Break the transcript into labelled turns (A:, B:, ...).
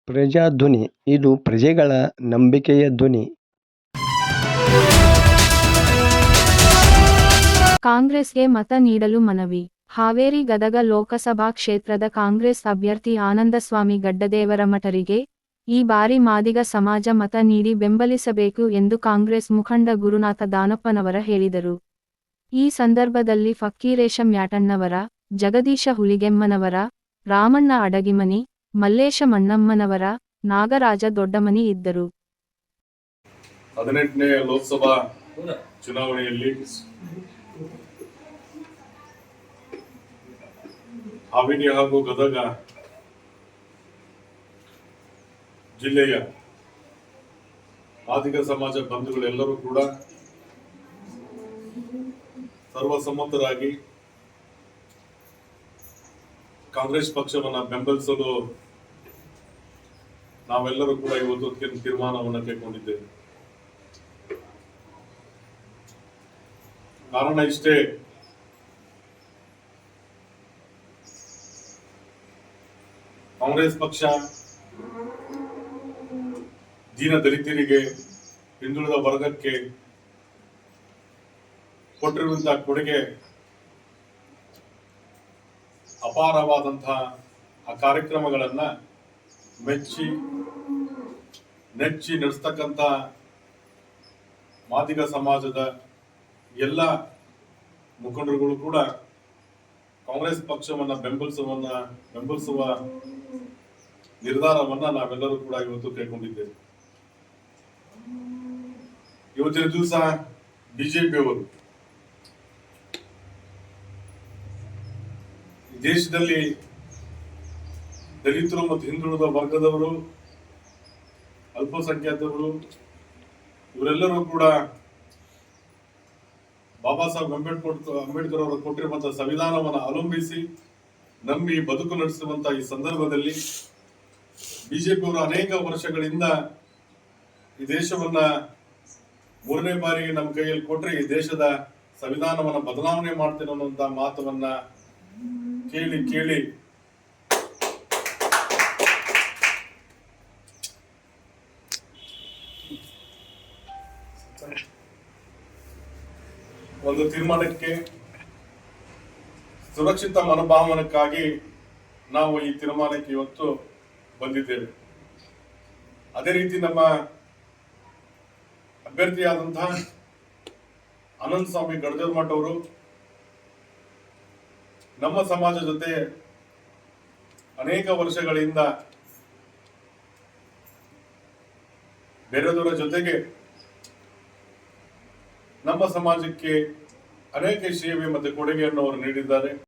A: ಪ್ರಜಾಧ್ವನಿ ಇದು ಪ್ರಜೆಗಳ ನಂಬಿಕೆಯ ಧ್ವನಿ.
B: ಕಾಂಗ್ರೆಸ್ಗೆ ಮತ ನೀಡಲು ಮನವಿ. ಹಾವೇರಿ ಗದಗ ಲೋಕಸಭಾ ಕ್ಷೇತ್ರದ ಕಾಂಗ್ರೆಸ್ ಅಭ್ಯರ್ಥಿ ಆನಂದಸ್ವಾಮಿ ಗಡ್ಡದೇವರಮಠರಿಗೆ ಈ ಬಾರಿ ಮಾದಿಗ ಸಮಾಜ ಮತ ನೀಡಿ ಬೆಂಬಲಿಸಬೇಕು ಎಂದು ಕಾಂಗ್ರೆಸ್ ಮುಖಂಡ ಗುರುನಾಥ ದಾನಪ್ಪನವರ ಹೇಳಿದರು. ಈ ಸಂದರ್ಭದಲ್ಲಿ ಫಕ್ಕೀರೇಶ ಮ್ಯಾಟಣ್ಣವರ, ಜಗದೀಶ ಹುಲಿಗೆಮ್ಮನವರ, ರಾಮಣ್ಣ ಅಡಗಿಮನಿ, ಮಲ್ಲೇಶ ಮಣ್ಣಮ್ಮನವರ, ನಾಗರಾಜ ದೊಡ್ಡಮನಿ ಇದ್ದರು.
C: 18ನೇ ಲೋಕಸಭಾ ಚುನಾವಣೆಯಲ್ಲಿ ಹಾವೇರಿ ಹಾಗೂ ಗದಗ ಜಿಲ್ಲೆಯ ಮಾದಿಗ ಸಮಾಜ ಬಂಧುಗಳೆಲ್ಲರೂ ಕೂಡ ಸರ್ವಸಮ್ಮತರಾಗಿ ಕಾಂಗ್ರೆಸ್ ಪಕ್ಷವನ್ನ ಬೆಂಬಲಿಸಲು ನಾವೆಲ್ಲರೂ ಕೂಡ ಇವತ್ತು ತೀರ್ಮಾನವನ್ನು ಕೈಗೊಂಡಿದ್ದೇವೆ. ಕಾರಣ ಇಷ್ಟೇ, ಕಾಂಗ್ರೆಸ್ ಪಕ್ಷ ದೀನ ದಲಿತರಿಗೆ, ಹಿಂದುಳಿದ ವರ್ಗಕ್ಕೆ ಕೊಟ್ಟಿರುವಂತಹ ಕೊಡುಗೆ ಅಪಾರವಾದಂತಹ ಆ ಕಾರ್ಯಕ್ರಮಗಳನ್ನ ಮೆಚ್ಚಿ ನೆಚ್ಚಿ ನಡೆಸ್ತಕ್ಕಂಥ ಮಾದಿಗ ಸಮಾಜದ ಎಲ್ಲ ಮುಖಂಡರುಗಳು ಕೂಡ ಕಾಂಗ್ರೆಸ್ ಪಕ್ಷವನ್ನ ಬೆಂಬಲಿಸುವ ನಿರ್ಧಾರವನ್ನ ನಾವೆಲ್ಲರೂ ಕೂಡ ಇವತ್ತು ಕೈಗೊಂಡಿದ್ದೇವೆ. ಇವತ್ತಿನ ದಿವಸ ಬಿಜೆಪಿಯವರು ದೇಶದಲ್ಲಿ ದಲಿತರು ಮತ್ತು ಹಿಂದುಳಿದ ವರ್ಗದವರು, ಅಲ್ಪಸಂಖ್ಯಾತರು ಇವರೆಲ್ಲರೂ ಕೂಡ ಬಾಬಾ ಸಾಹೇಬ್ ಅಂಬೇಡ್ಕರ್ ಅವರು ಕೊಟ್ಟಿರುವಂತಹ ಸಂವಿಧಾನವನ್ನು ಅವಲಂಬಿಸಿ ನಂಬಿ ಬದುಕು ನಡೆಸುವಂತಹ ಈ ಸಂದರ್ಭದಲ್ಲಿ ಬಿಜೆಪಿಯವರು ಅನೇಕ ವರ್ಷಗಳಿಂದ ಈ ದೇಶವನ್ನ 3ನೇ ಬಾರಿಗೆ ನಮ್ಮ ಕೈಯಲ್ಲಿ ಕೊಟ್ಟರೆ ಈ ದೇಶದ ಸಂವಿಧಾನವನ್ನ ಬದಲಾವಣೆ ಮಾಡ್ತೇನೆ ಅನ್ನುವಂತ ಮಾತವನ್ನ ಕೇಳಿ ಒಂದು ತೀರ್ಮಾನಕ್ಕೆ, ಸುರಕ್ಷಿತ ಮನೋಭಾವನಕ್ಕಾಗಿ ನಾವು ಈ ತೀರ್ಮಾನಕ್ಕೆ ಇವತ್ತು ಬಂದಿದ್ದೇವೆ. ಅದೇ ರೀತಿ ನಮ್ಮ ಅಭ್ಯರ್ಥಿಯಾದಂತಹ ಆನಂದಸ್ವಾಮಿ ಗಡ್ಡದೇವರಮಠ ಅವರು ನಮ್ಮ ಸಮಾಜ ಜೊತೆ ಅನೇಕ ವರ್ಷಗಳಿಂದ ಬೇರೆಯವರ ಜೊತೆಗೆ ನಮ್ಮ ಸಮಾಜಕ್ಕೆ ಅನೇಕ ಸೇವೆ ಮತ್ತು ಕೊಡುಗೆಯನ್ನು ಅವರು ನೀಡಿದ್ದಾರೆ.